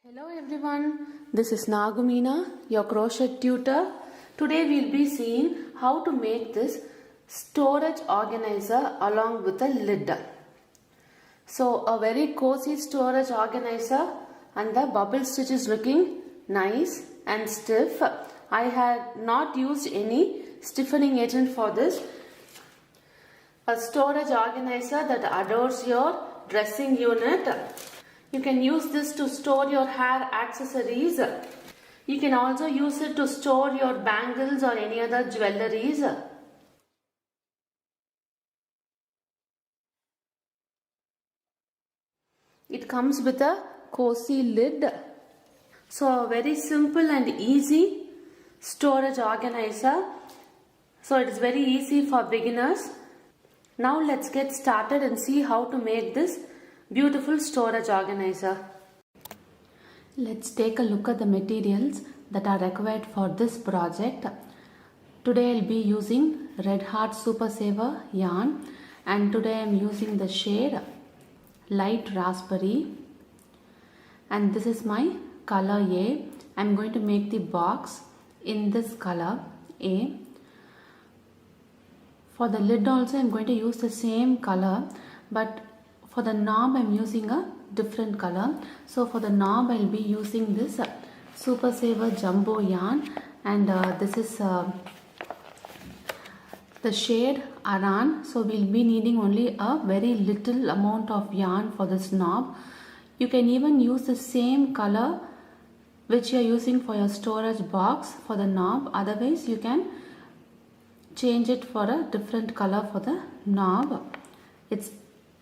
Hello everyone, this is Nagumina, your crochet tutor. Today we'll be seeing how to make this storage organizer along with a lid. So a very cozy storage organizer, and the bubble stitch is looking nice and stiff. I had not used any stiffening agent for this. A storage organizer that adorns your dressing unit. You can use this to store your hair accessories. You can also use it to store your bangles or any other jewelries. It comes with a cozy lid. So a very simple and easy storage organizer. So it is very easy for beginners. Now let's get started and see how to make this beautiful storage organizer. Let's take a look at the materials that are required for this project. Today I'll be using Red Heart Super Saver yarn, and today I'm using the shade Light Raspberry, and this is my color A. I'm going to make the box in this color A. For the lid also I'm going to use the same color, but for the knob I'm using a different color. So for the knob I'll be using this Super Saver Jumbo yarn, and this is the shade Aran. So we'll be needing only a very little amount of yarn for this knob. You can even use the same color which you are using for your storage box for the knob. Otherwise you can change it for a different color for the knob. It's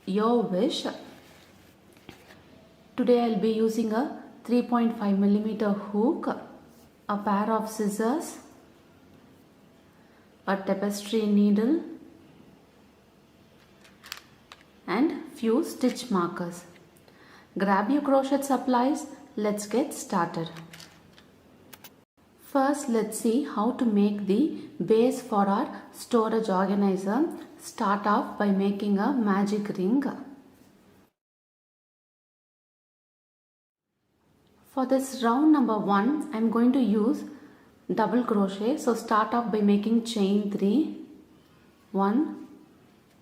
your wish. Today I'll be using a 3.5mm hook, a pair of scissors, a tapestry needle, and few stitch markers. Grab your crochet supplies. Let's get started. First, let's see how to make the base for our storage organizer. Start off by making a magic ring. For this round number 1, I'm going to use double crochet. So start off by making chain 3. 1,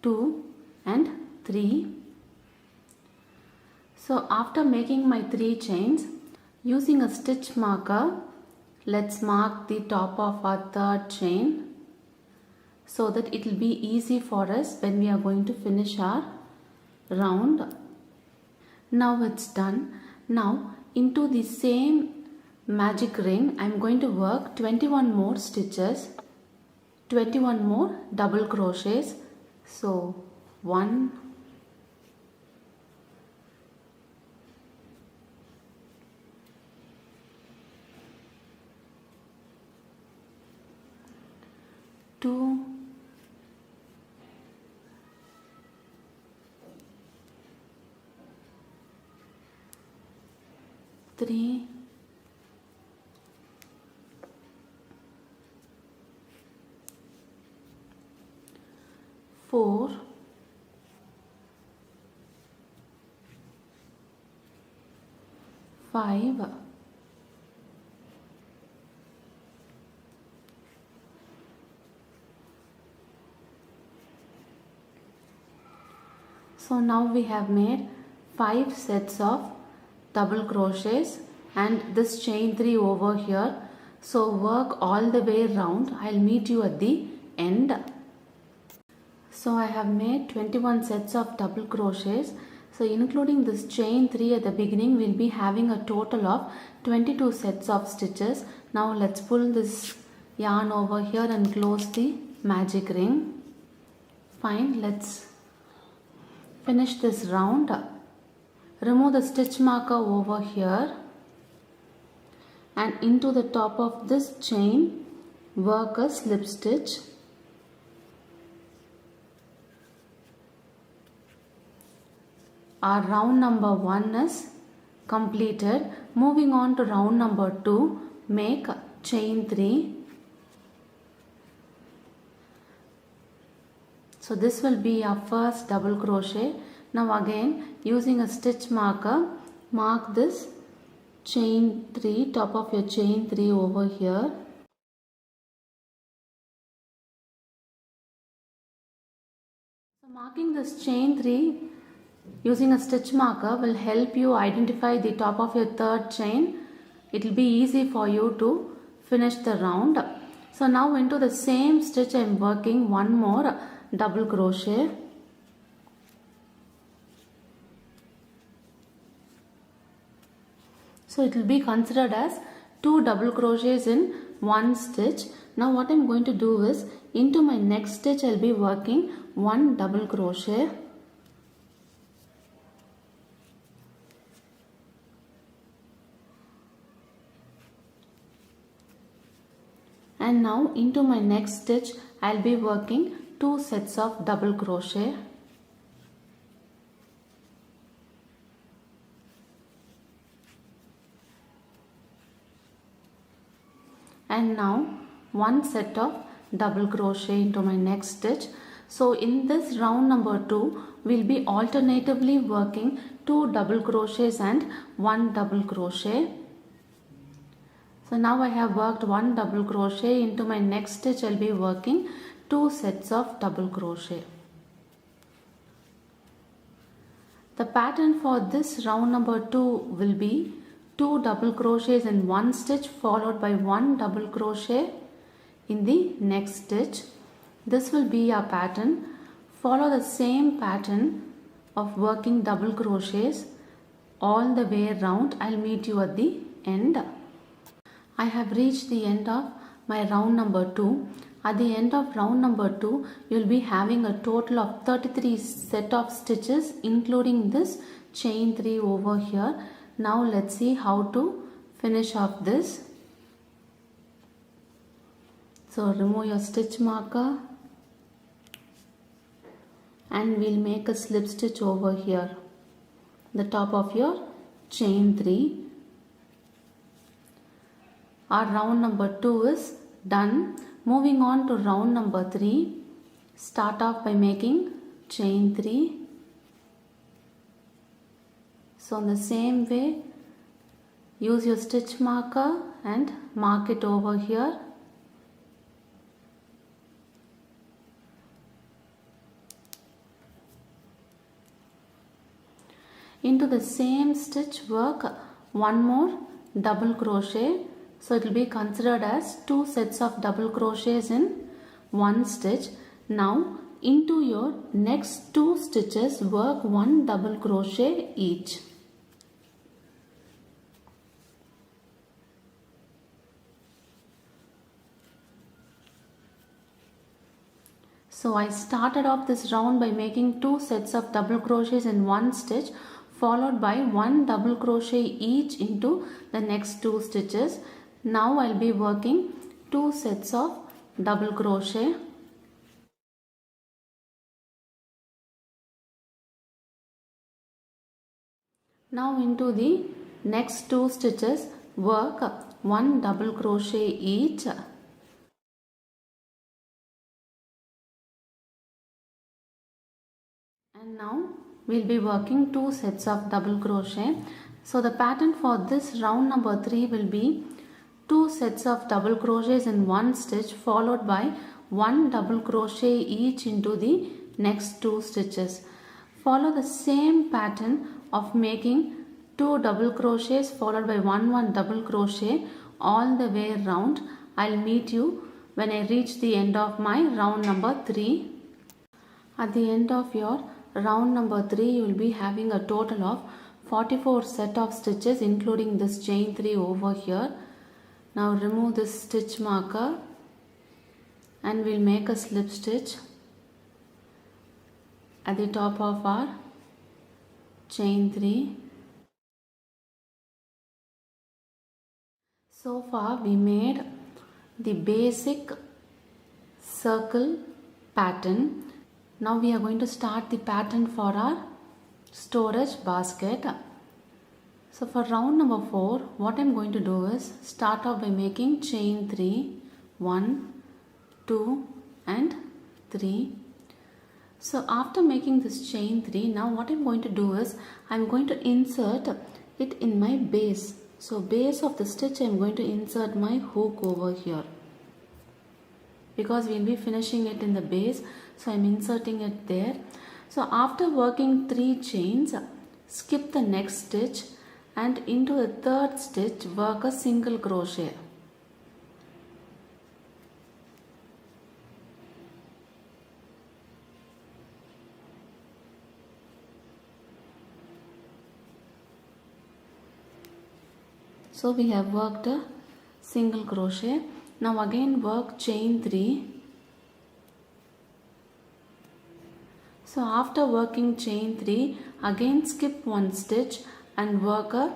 2 and 3. So after making my 3 chains, using a stitch marker, let's mark the top of our 3rd chain, so that it will be easy for us when we are going to finish our round. Now it's done. Now into the same magic ring I'm going to work 21 more stitches, 21 more double crochets. So 1, 2, 3, 4, 5, 'So now we have made 5 sets of double crochets and this chain 3 over here. So work all the way round. I'll meet you at the end. So I have made 21 sets of double crochets. So including this chain 3 at the beginning, we'll be having a total of 22 sets of stitches. Now let's pull this yarn over here and close the magic ring. Fine, let's finish this round. Remove the stitch marker over here, and into the top of this chain work a slip stitch. Our round number 1 is completed. Moving on to round number 2, make chain 3. So this will be our first double crochet. Now again using a stitch marker, mark this chain 3, top of your chain 3 over here. So marking this chain 3 using a stitch marker will help you identify the top of your third chain. It will be easy for you to finish the round. So now into the same stitch I am working one more double crochet. So it will be considered as 2 double crochets in one stitch. Now what I am going to do is, into my next stitch I will be working 1 double crochet. And now into my next stitch I will be working 2 sets of double crochet. And now 1 set of double crochet into my next stitch. So in this round number 2 we will be alternatively working 2 double crochets and 1 double crochet. So now I have worked 1 double crochet. Into my next stitch I will be working 2 sets of double crochet. The pattern for this round number 2 will be 2 double crochets in one stitch followed by 1 double crochet in the next stitch. This will be our pattern. Follow the same pattern of working double crochets all the way around. I'll meet you at the end. I have reached the end of my round number 2. At the end of round number 2, you will be having a total of 33 set of stitches including this chain 3 over here. Now let's see how to finish off this. So remove your stitch marker and we'll make a slip stitch over here, the top of your chain 3. Our round number 2 is done. Moving on to round number 3. Start off by making chain 3. So in the same way, use your stitch marker and mark it over here. Into the same stitch work 1 more double crochet. So it will be considered as 2 sets of double crochets in one stitch. Now into your next 2 stitches work 1 double crochet each. So I started off this round by making 2 sets of double crochets in one stitch followed by 1 double crochet each into the next 2 stitches. Now I'll be working 2 sets of double crochet. Now into the next 2 stitches work 1 double crochet each. And now we'll be working 2 sets of double crochet. So the pattern for this round number 3 will be 2 sets of double crochets in one stitch followed by 1 double crochet each into the next 2 stitches. Follow the same pattern of making 2 double crochets followed by 1 double crochet all the way around. I'll meet you when I reach the end of my round number 3. At the end of your round number 3, you will be having a total of 44 set of stitches including this chain 3 over here. Now remove this stitch marker and we'll make a slip stitch at the top of our chain 3. So far we made the basic circle pattern. Now we are going to start the pattern for our storage basket. So for round number 4, what I am going to do is start off by making chain 3, 1, 2 and 3. So after making this chain 3, now what I am going to do is I am going to insert it in my base. So base of the stitch I am going to insert my hook over here, because we will be finishing it in the base, so I am inserting it there. So after working 3 chains, skip the next stitch and into the third stitch work a single crochet. So we have worked a single crochet. Now again work chain 3. So after working chain 3, again skip 1 stitch and work a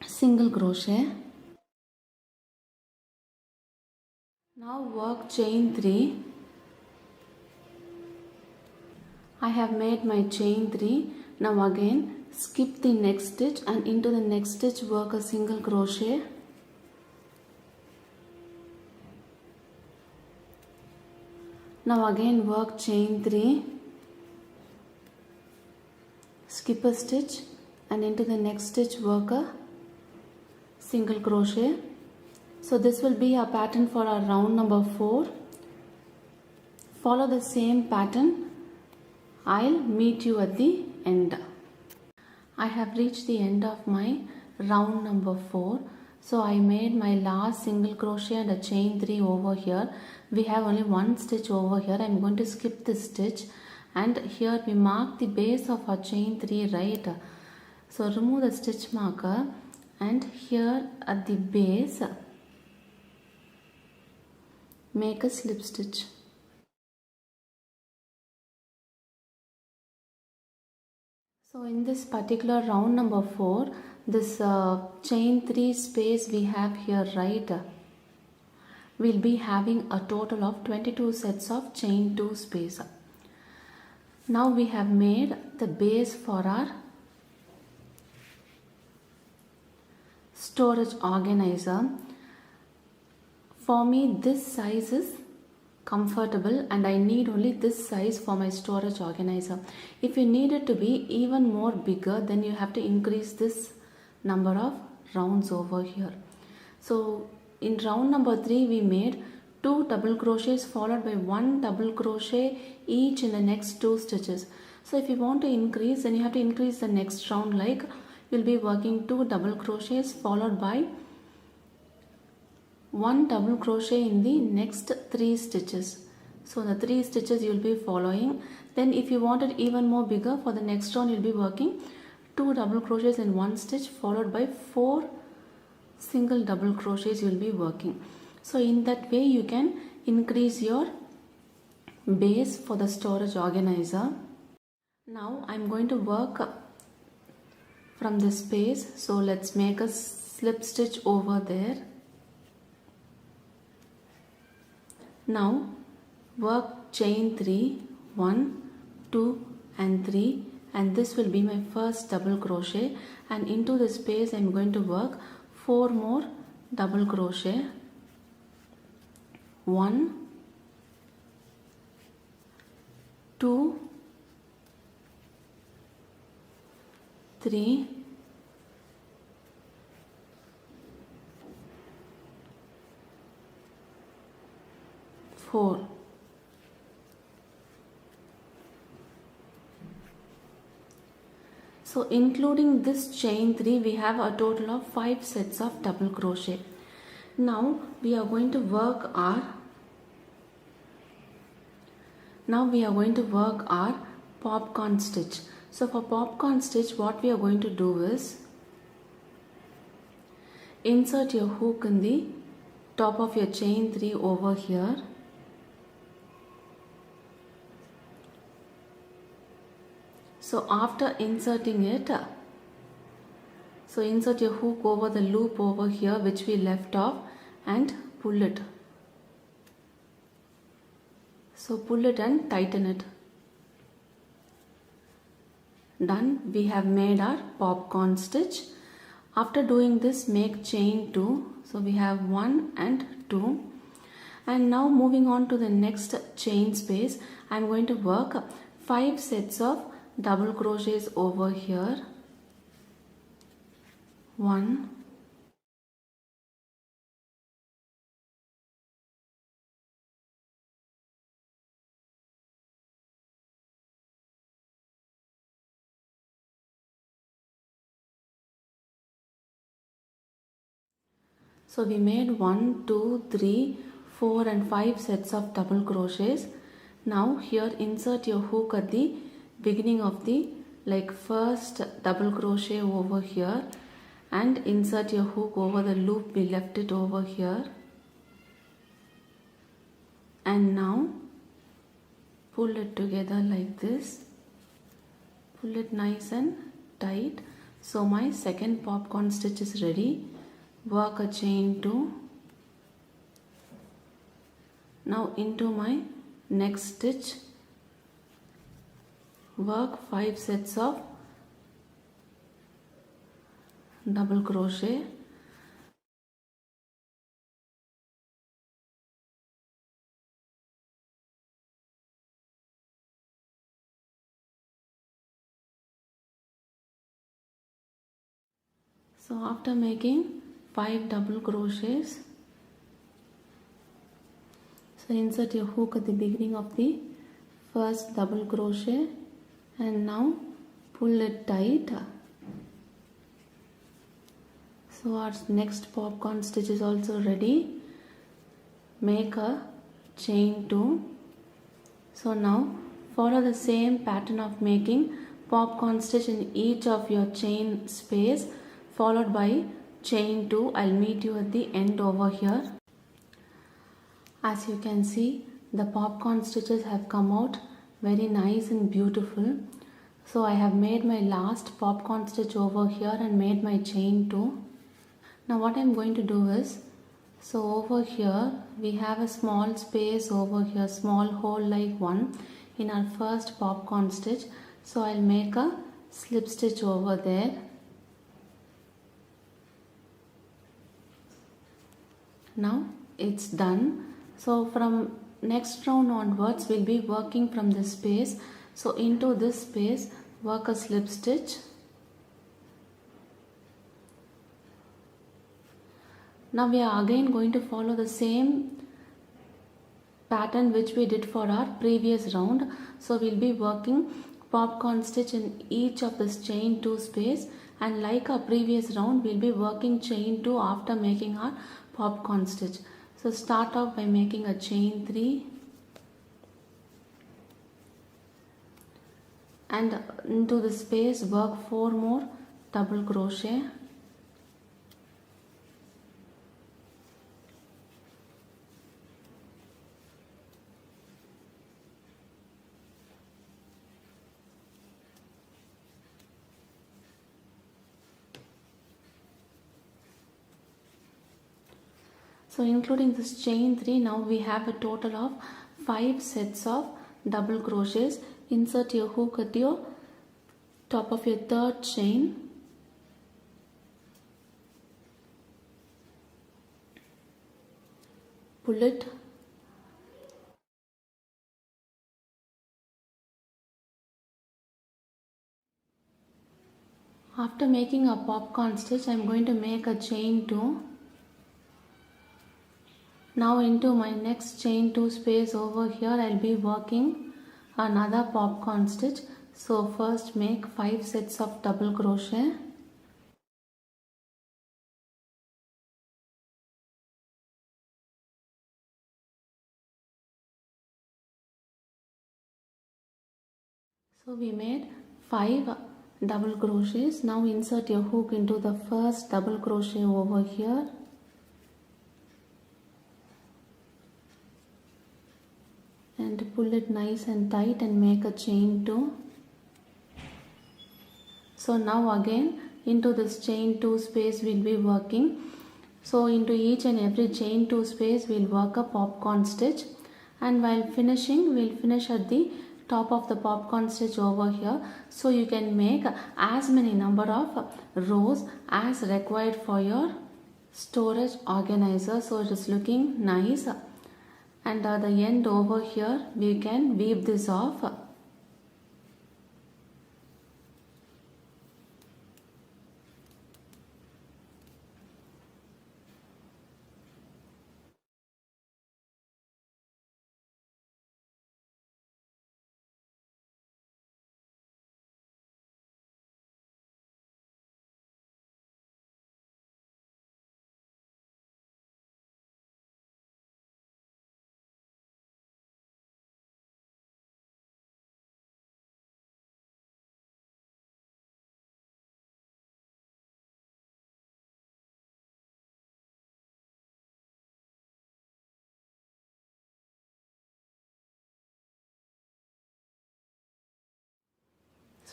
single crochet. Now work chain 3. I have made my chain 3. Now again skip the next stitch and into the next stitch work a single crochet. Now again work chain 3, skip a stitch and into the next stitch work a single crochet. So this will be our pattern for our round number 4. Follow the same pattern. I'll meet you at the end. I have reached the end of my round number 4. So I made my last single crochet and a chain 3 over here. We have only 1 stitch over here. I am going to skip this stitch, and here we mark the base of our chain 3, right? So remove the stitch marker and here at the base make a slip stitch. So in this particular round number 4, this chain 3 space we have here, right, we'll be having a total of 22 sets of chain 2 space. Now we have made the base for our storage organizer. For me this size is comfortable and I need only this size for my storage organizer. If you need it to be even more bigger, then you have to increase this number of rounds over here. So in round number 3 we made 2 double crochets followed by 1 double crochet each in the next 2 stitches. So if you want to increase, then you have to increase the next round, like you'll be working 2 double crochets followed by 1 double crochet in the next 3 stitches. So the 3 stitches you will be following. Then if you want it even more bigger, for the next round you'll be working 2 double crochets in 1 stitch followed by 4 single double crochets you will be working. So in that way you can increase your base for the storage organizer. Now I'm going to work from this space. So let's make a slip stitch over there. Now work chain 3, 1, 2 and 3, and this will be my first double crochet, and into the space I am going to work 4 more double crochet. 1, 2, 3, 4. So including this chain 3 we have a total of 5 sets of double crochet. Now we are going to work our popcorn stitch. So for popcorn stitch what we are going to do is insert your hook in the top of your chain 3 over here. So after inserting it, so insert your hook over the loop over here which we left off and pull it. So pull it and tighten it. Done. We have made our popcorn stitch. After doing this, make chain 2. So we have 1 and 2. And now moving on to the next chain space, I am going to work 5 sets of double crochets over here. 1, so we made 1, 2, 3, 4 and 5 sets of double crochets. Now here insert your hook at the beginning of the first double crochet over here and insert your hook over the loop we left it over here, and now pull it together like this. Pull it nice and tight. So my second popcorn stitch is ready. Work a chain 2. Now into my next stitch, work 5 sets of double crochet. So after making 5 double crochets, so insert your hook at the beginning of the first double crochet and now pull it tight. So our next popcorn stitch is also ready. Make a chain 2. So now follow the same pattern of making popcorn stitch in each of your chain space followed by chain 2. I'll meet you at the end over here. As you can see, the popcorn stitches have come out very nice and beautiful. So I have made my last popcorn stitch over here and made my chain 2. Now what I'm going to do is, so over here we have a small space over here, small hole like one in our first popcorn stitch. So I'll make a slip stitch over there. Now it's done. So from next round onwards we'll be working from this space. So into this space work a slip stitch. Now we are again going to follow the same pattern which we did for our previous round. So we'll be working popcorn stitch in each of this chain 2 space, and like our previous round we'll be working chain 2 after making our popcorn stitch. So start off by making a chain 3 and into the space work 4 more double crochet. So including this chain 3, now we have a total of 5 sets of double crochets. Insert your hook at your top of your third chain. Pull it. After making a popcorn stitch, I am going to make a chain 2. Now into my next chain 2 space over here I'll be working another popcorn stitch. So first make 5 sets of double crochet. So we made 5 double crochets. Now insert your hook into the first double crochet over here. And pull it nice and tight and make a chain 2. So now again into this chain 2 space we'll be working. So into each and every chain 2 space we'll work a popcorn stitch, and while finishing we'll finish at the top of the popcorn stitch over here. So you can make as many number of rows as required for your storage organizer. So it is looking nice. And at the end over here we can weave this off.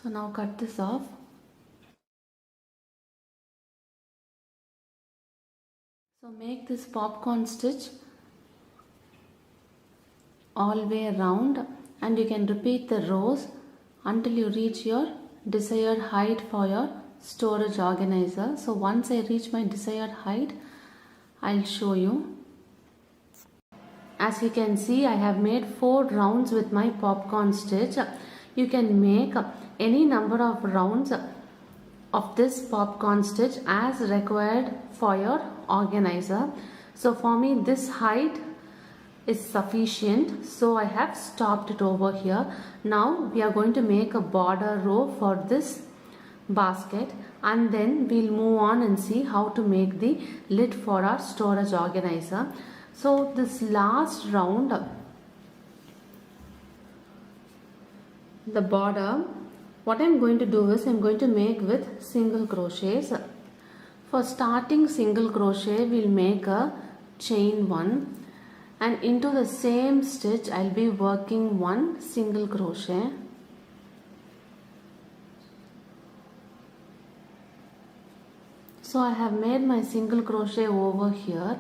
So now cut this off. So make this popcorn stitch all the way around, and you can repeat the rows until you reach your desired height for your storage organizer. So once I reach my desired height, I'll show you. As you can see, I have made 4 rounds with my popcorn stitch. You can make any number of rounds of this popcorn stitch as required for your organizer. So for me this height is sufficient, so I have stopped it over here. Now we are going to make a border row for this basket, and then we'll move on and see how to make the lid for our storage organizer. So this last round, the border, what I'm going to do is I'm going to make with single crochets. For starting single crochet, we'll make a chain 1, and into the same stitch I'll be working 1 single crochet. So I have made my single crochet over here.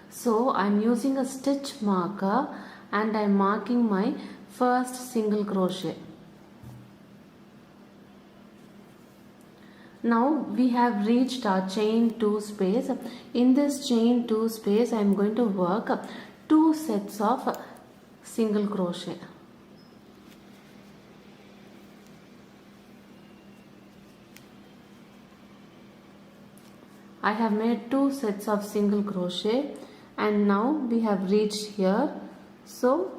So I'm using a stitch marker and I'm marking my first single crochet. Now we have reached our chain 2 space. In this chain 2 space I am going to work 2 sets of single crochet. I have made 2 sets of single crochet, and now we have reached here. So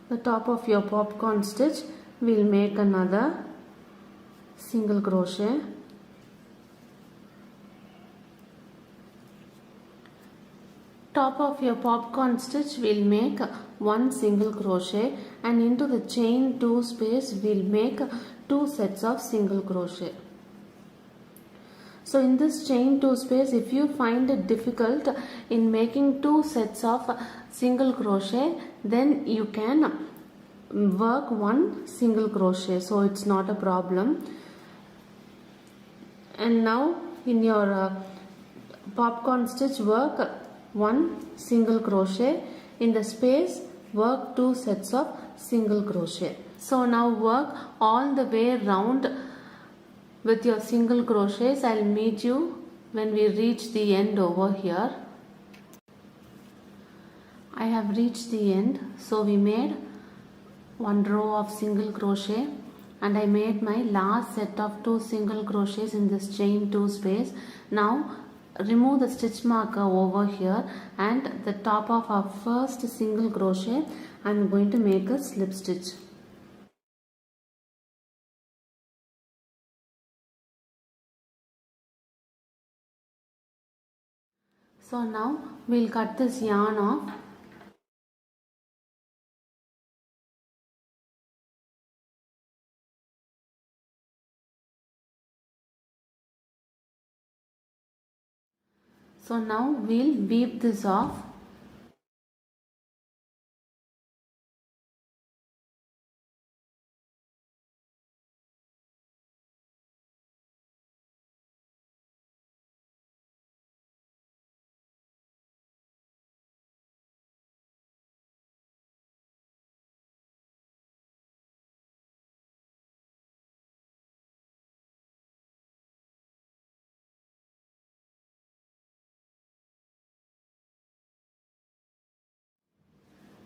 the top of your popcorn stitch, we'll make another single crochet. Top of your popcorn stitch, we'll make 1 single crochet, and into the chain 2 space we'll make 2 sets of single crochet. So in this chain 2 space, if you find it difficult in making 2 sets of single crochet, then you can work 1 single crochet, so it's not a problem. And now in your popcorn stitch, work 1 single crochet. In the space, work 2 sets of single crochet. So now work all the way round with your single crochets. I'll meet you when we reach the end over here. I have reached the end. So we made 1 row of single crochet, and I made my last set of 2 single crochets in this chain 2 space. Now remove the stitch marker over here, and the top of our first single crochet I'm going to make a slip stitch. So now we'll cut this yarn off. So now we'll weave this off.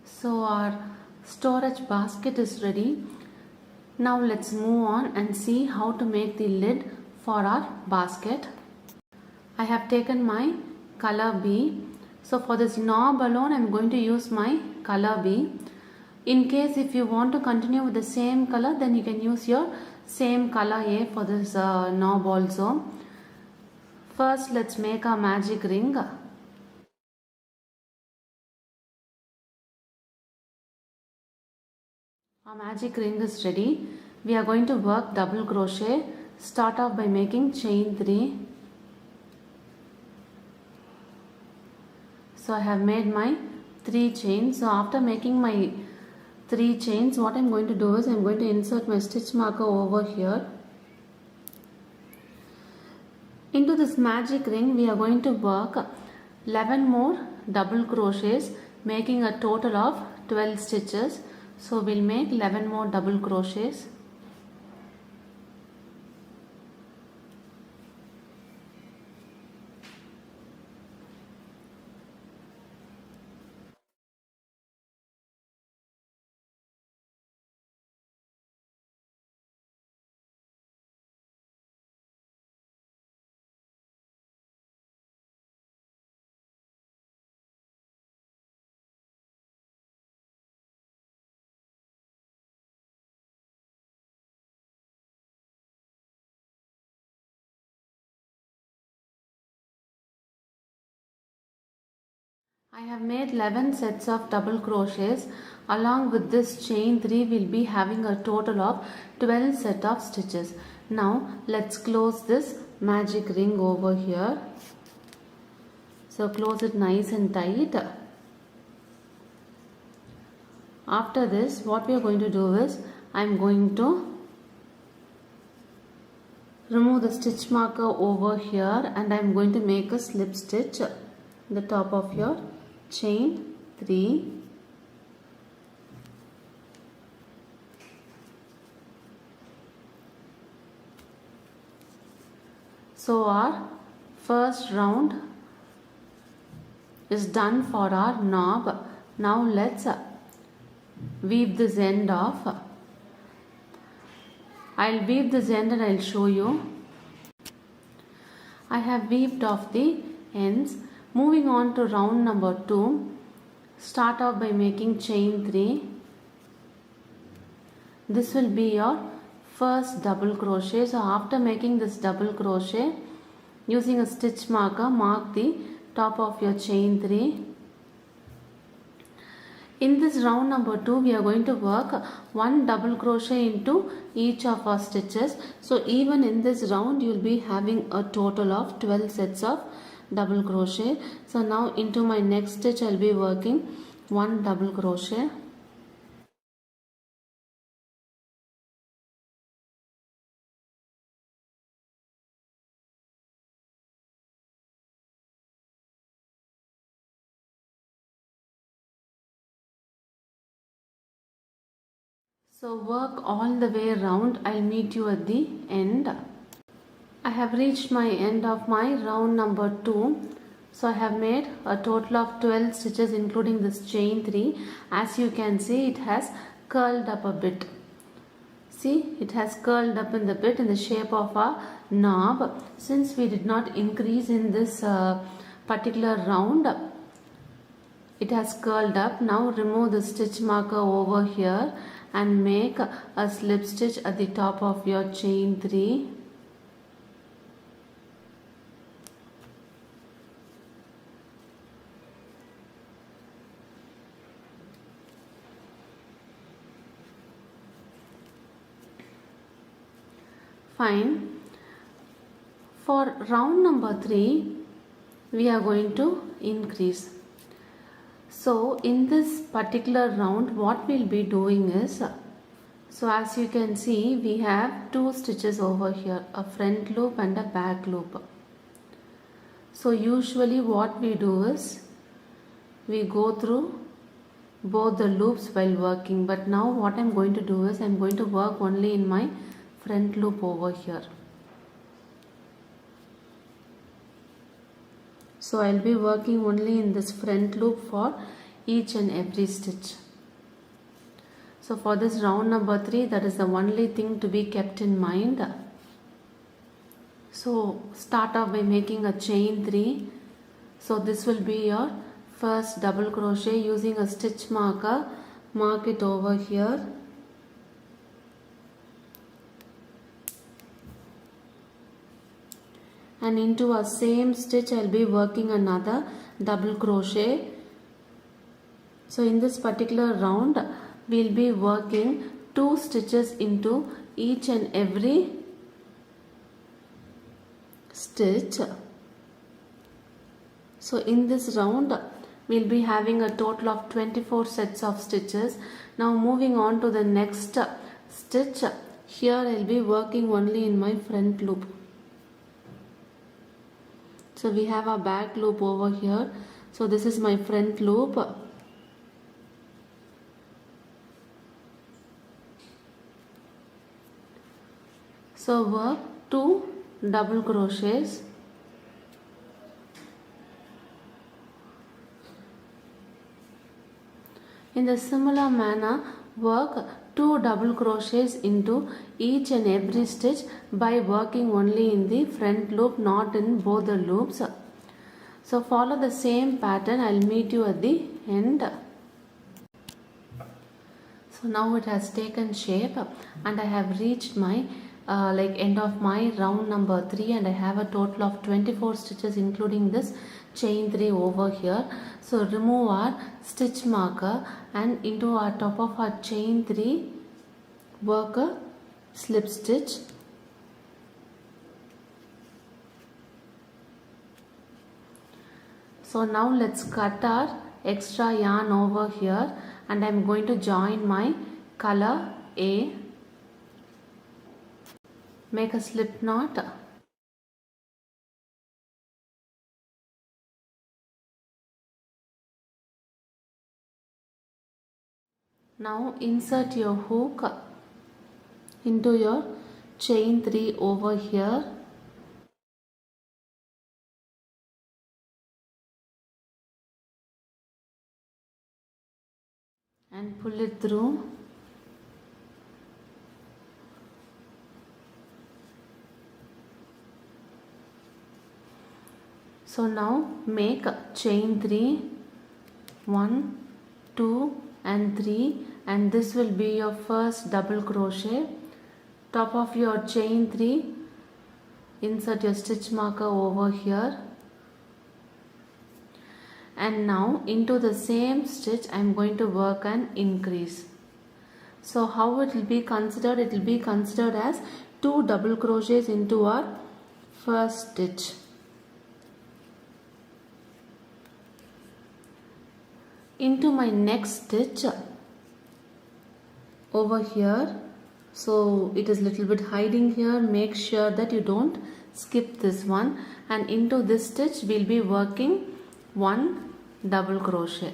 So our storage basket is ready. Now let's move on and see how to make the lid for our basket. I have taken my color B. So for this knob alone, I'm going to use my color B. In case if you want to continue with the same color, then you can use your same color A for this knob also. First, let's make our magic ring. Our magic ring is ready. We are going to work double crochet. Start off by making chain 3. So I have made my 3 chains. So after making my 3 chains. What I'm going to do is I'm going to insert my stitch marker over here. Into this magic ring we are going to work 11 more double crochets, making a total of 12 stitches. So we'll make 11 more double crochets. I have made 11 sets of double crochets. Along with this chain 3 will be having a total of 12 set of stitches. Now let's close this magic ring over here. So close it nice and tight. After this, what we are going to do is I am going to remove the stitch marker over here and I am going to make a slip stitch at the top of your chain 3. So our first round is done for our knob. Now let's weave this end off. I'll weave this end and I'll show you. I have weaved off the ends. Moving on to round number 2, start off by making chain 3. This will be your first double crochet. So after making this double crochet, using a stitch marker, mark the top of your chain 3. In this round number 2, we are going to work 1 double crochet into each of our stitches. So even in this round, you will be having a total of 12 sets of double crochet. So now into my next stitch I'll be working 1 double crochet. So work all the way around. I'll meet you at the end. I have reached my end of my round number 2. So I have made a total of 12 stitches including this chain 3. As you can see, it has curled up a bit. See, it has curled up in the bit in the shape of a knob. Since we did not increase in this particular round, it has curled up. Now remove the stitch marker over here and make a slip stitch at the top of your chain 3. Fine. For round number 3, we are going to increase. So in this particular round, what we'll be doing is, so as you can see, we have 2 stitches over here, a front loop and a back loop. So usually what we do is, we go through both the loops while working. But now what I'm going to do is, I'm going to work only in my front loop over here. So I'll be working only in this front loop for each and every stitch. So for this round number 3, that is the only thing to be kept in mind. So start off by making a chain 3. So this will be your first double crochet. Using a stitch marker, mark it over here. And into a same stitch I'll be working another double crochet. So in this particular round we'll be working 2 stitches into each and every stitch. So in this round we'll be having a total of 24 sets of stitches. Now moving on to the next stitch. Here I'll be working only in my front loop. So we have a back loop over here. So this is my front loop. So work 2 double crochets. In the similar manner, work 2 double crochets into each and every stitch by working only in the front loop, not in both the loops. So follow the same pattern. I'll meet you at the end. So now it has taken shape and I have reached my end of my round number 3, and I have a total of 24 stitches including this chain 3 over here. So remove our stitch marker and into our top of our chain 3 work a slip stitch. So now let's cut our extra yarn over here, and I'm going to join my color A. Make a slip knot. Now insert your hook into your chain 3 over here. And pull it through. So now make chain 3, 1, 2 and 3, and this will be your first double crochet. Top of your chain 3, insert your stitch marker over here, and now into the same stitch I am going to work an increase. So how it will be considered? It will be considered as 2 double crochets into our first stitch. Into my next stitch over here. So it is little bit hiding here. Make sure that you don't skip this one, and into this stitch we'll be working 1 double crochet.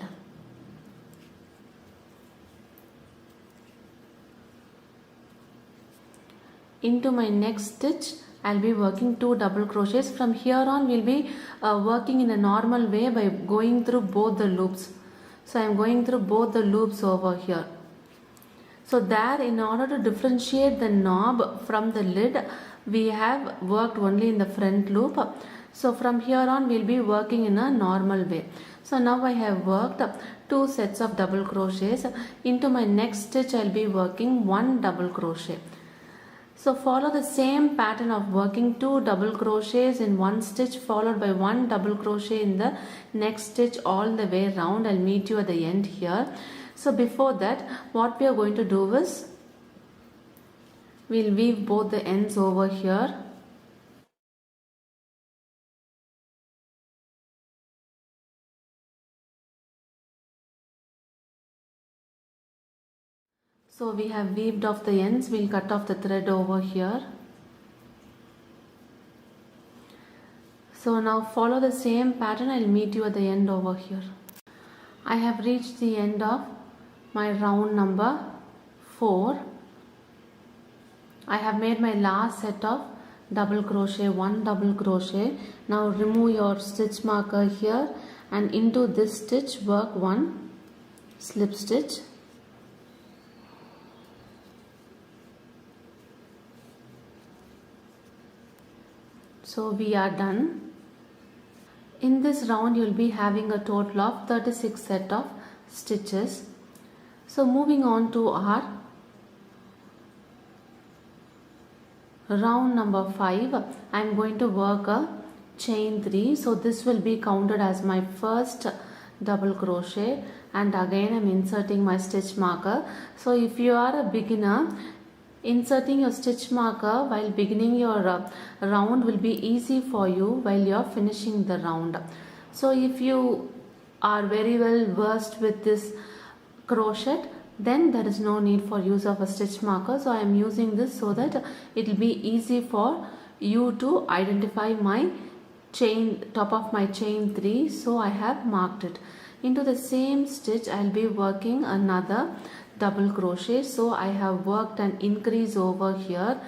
Into my next stitch I'll be working 2 double crochets. From here on we'll be working in a normal way by going through both the loops. So I am going through both the loops over here. So there, in order to differentiate the knob from the lid, we have worked only in the front loop. So from here on we'll be working in a normal way. So now I have worked 2 sets of double crochets. Into my next stitch I'll be working 1 double crochet. So follow the same pattern of working 2 double crochets in one stitch followed by 1 double crochet in the next stitch all the way round. I'll meet you at the end here. So before that, what we are going to do is we'll weave both the ends over here. So we have weaved off the ends. We'll cut off the thread over here. So now follow the same pattern. I'll meet you at the end over here. I have reached the end of my round number 4. I have made my last set of double crochet, 1 double crochet. Now remove your stitch marker here, and into this stitch work 1 slip stitch. So we are done. In this round you will be having a total of 36 set of stitches. So moving on to our round number 5, I am going to work a chain 3. So this will be counted as my first double crochet, and again I am inserting my stitch marker. So if you are a beginner, inserting your stitch marker while beginning your round will be easy for you while you are finishing the round. So if you are very well versed with this crochet, then there is no need for use of a stitch marker. So I am using this so that it will be easy for you to identify my chain, top of my chain 3. So I have marked it. Into the same stitch I will be working another double crochet. So I have worked an increase over here.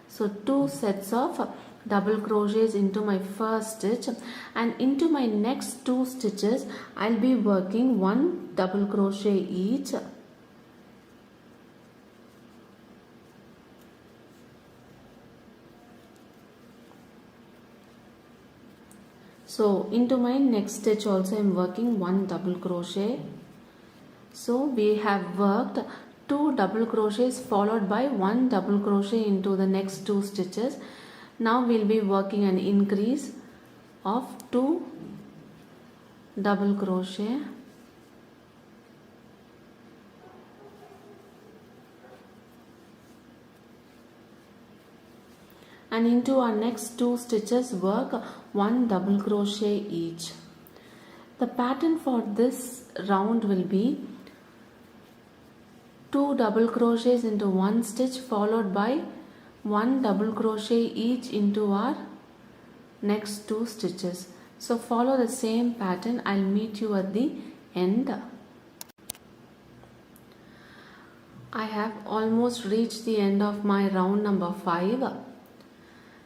So 2 sets of double crochets into my first stitch, and into my next 2 stitches I'll be working 1 double crochet each. So into my next stitch also I am working 1 double crochet. So we have worked 2 double crochets followed by 1 double crochet into the next 2 stitches. Now we'll be working an increase of 2 double crochet, and into our next 2 stitches work 1 double crochet each. The pattern for this round will be 2 double crochets into 1 stitch followed by 1 double crochet each into our next 2 stitches. So follow the same pattern. I'll meet you at the end. I have almost reached the end of my round number 5.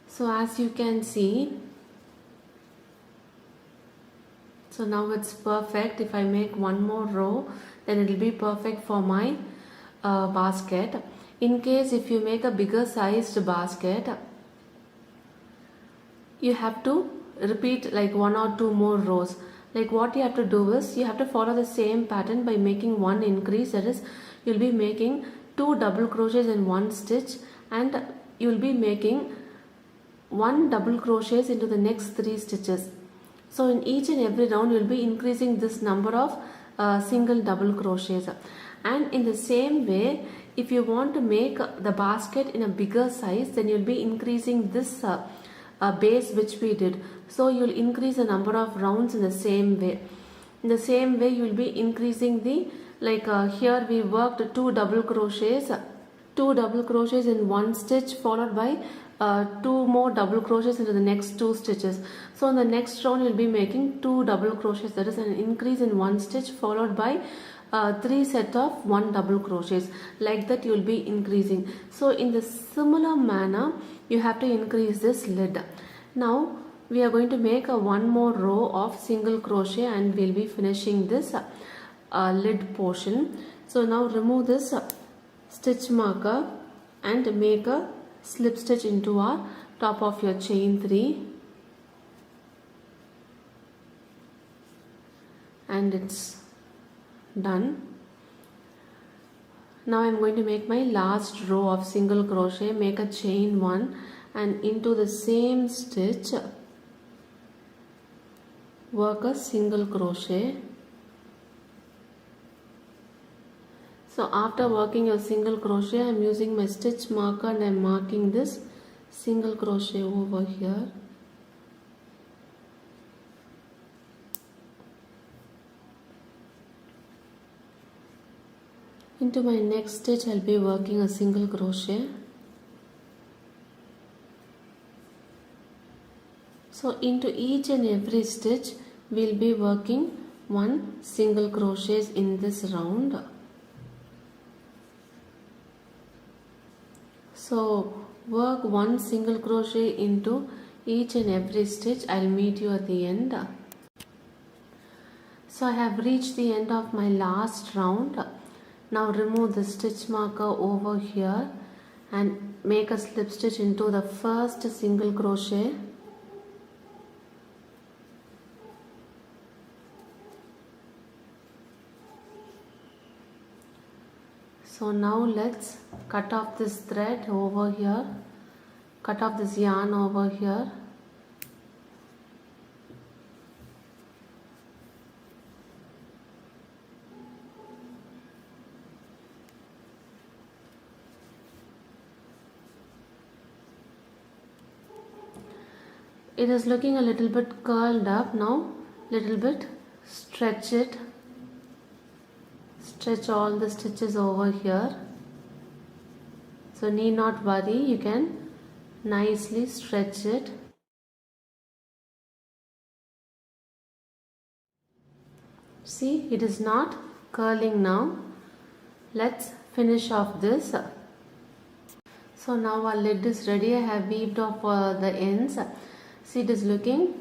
So as you can see, so now it's perfect. If I make one more row, then it will be perfect for my basket. In case if you make a bigger sized basket, you have to repeat like 1 or 2 more rows. Like what you have to do is you have to follow the same pattern by making 1 increase. That is, you'll be making 2 double crochets in 1 stitch, and you'll be making 1 double crochets into the next 3 stitches. So in each and every round you'll be increasing this number of single double crochets. And in the same way, if you want to make the basket in a bigger size, then you'll be increasing this base which we did. So you'll increase the number of rounds in the same way. In the same way, you'll be increasing the, like here we worked 2 double crochets in 1 stitch followed by 2 more double crochets into the next 2 stitches. So in the next round you'll be making 2 double crochets, that is an increase in 1 stitch followed by 3 set of 1 double crochets. Like that you'll be increasing. So in the similar manner you have to increase this lid. Now we are going to make a 1 more row of single crochet and we'll be finishing this lid portion. So now remove this stitch marker and make a slip stitch into our top of your chain 3, and it's done. Now I'm going to make my last row of single crochet. Make a chain 1 and into the same stitch work a single crochet. So after working your single crochet, I am using my stitch marker and I am marking this single crochet over here. Into my next stitch, I will be working a single crochet. So into each and every stitch, we will be working 1 single crochet in this round. So work 1 single crochet into each and every stitch. I'll meet you at the end. So I have reached the end of my last round. Now remove the stitch marker over here and make a slip stitch into the first single crochet. So now let's cut off this thread over here, cut off this yarn over here. It is looking a little bit curled up now, little bit stretch it, stretch all the stitches over here. So need not worry, you can nicely stretch it. See, it is not curling now. Let's finish off this. So now our lid is ready. I have weaved off the ends. See, it is looking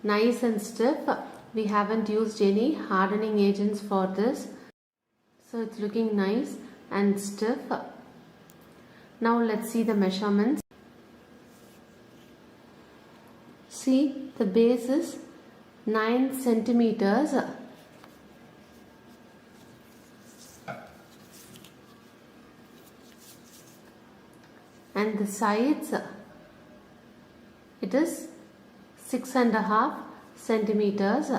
nice and stiff. We haven't used any hardening agents for this. So it's looking nice and stiff. Now let's see the measurements. See, the base is 9 centimeters. And the sides, it is 6.5 centimeters.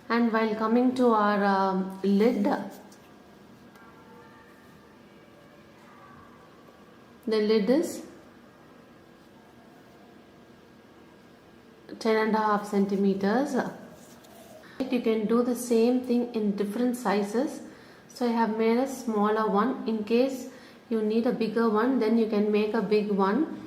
And while coming to our lid, the lid is 10.5 centimeters. You can do the same thing in different sizes. So I have made a smaller one. In case you need a bigger one, then you can make a big one.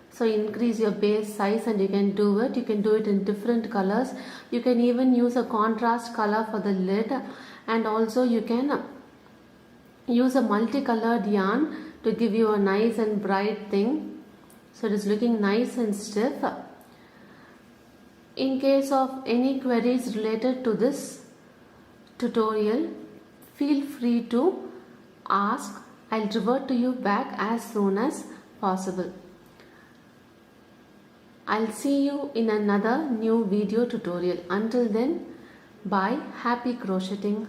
So increase your base size and you can do it. You can do it in different colors. You can even use a contrast color for the lid, and also you can use a multicolored yarn to give you a nice and bright thing. So it is looking nice and stiff. In case of any queries related to this tutorial, feel free to ask. I'll revert to you back as soon as possible. I'll see you in another new video tutorial. Until then, bye. Happy crocheting.